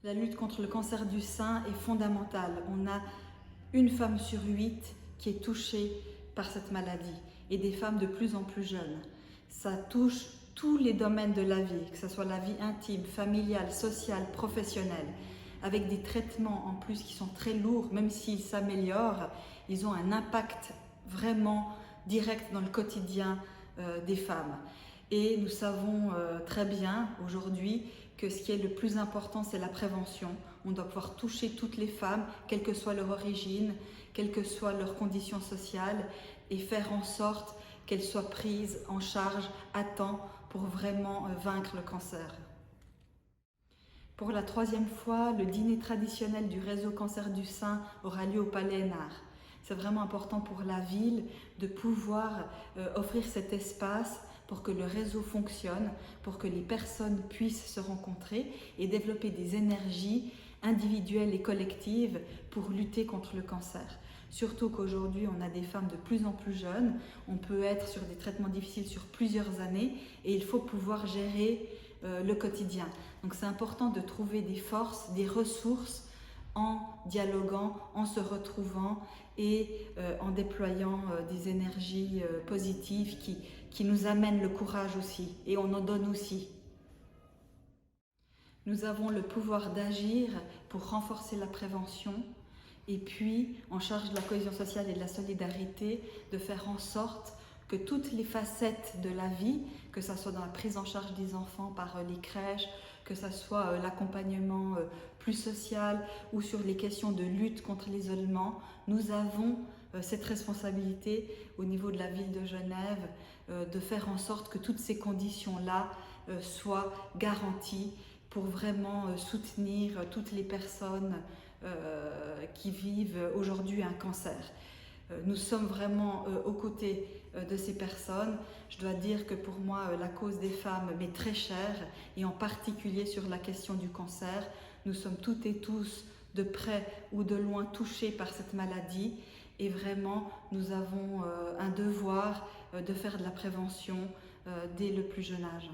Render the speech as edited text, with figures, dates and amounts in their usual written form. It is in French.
La lutte contre le cancer du sein est fondamentale. On a une femme sur 8 qui est touchée par cette maladie et des femmes de plus en plus jeunes. Ça touche tous les domaines de la vie, que ce soit la vie intime, familiale, sociale, professionnelle, avec des traitements en plus qui sont très lourds, même s'ils s'améliorent, ils ont un impact vraiment direct dans le quotidien des femmes. Et nous savons très bien aujourd'hui que ce qui est le plus important, c'est la prévention. On doit pouvoir toucher toutes les femmes, quelle que soit leur origine, quelles que soient leurs conditions sociales, et faire en sorte qu'elles soient prises en charge à temps pour vraiment vaincre le cancer. Pour la 3e fois, le dîner traditionnel du réseau cancer du sein aura lieu au Palais Hénard. C'est vraiment important pour la ville de pouvoir offrir cet espace pour que le réseau fonctionne, pour que les personnes puissent se rencontrer et développer des énergies individuelles et collectives pour lutter contre le cancer. Surtout qu'aujourd'hui, on a des femmes de plus en plus jeunes, on peut être sur des traitements difficiles sur plusieurs années et il faut pouvoir gérer le quotidien. Donc c'est important de trouver des forces, des ressources en dialoguant, en se retrouvant et en déployant des énergies positives qui nous amènent le courage aussi et on en donne aussi. Nous avons le pouvoir d'agir pour renforcer la prévention et puis, en charge de la cohésion sociale et de la solidarité, de faire en sorte que toutes les facettes de la vie, que ce soit dans la prise en charge des enfants par les crèches, que ce soit l'accompagnement plus social ou sur les questions de lutte contre l'isolement, nous avons cette responsabilité au niveau de la ville de Genève de faire en sorte que toutes ces conditions-là soient garanties pour vraiment soutenir toutes les personnes qui vivent aujourd'hui un cancer. Nous sommes vraiment aux côtés de ces personnes. Je dois dire que pour moi, la cause des femmes m'est très chère et en particulier sur la question du cancer. Nous sommes toutes et tous de près ou de loin touchés par cette maladie et vraiment nous avons un devoir de faire de la prévention dès le plus jeune âge.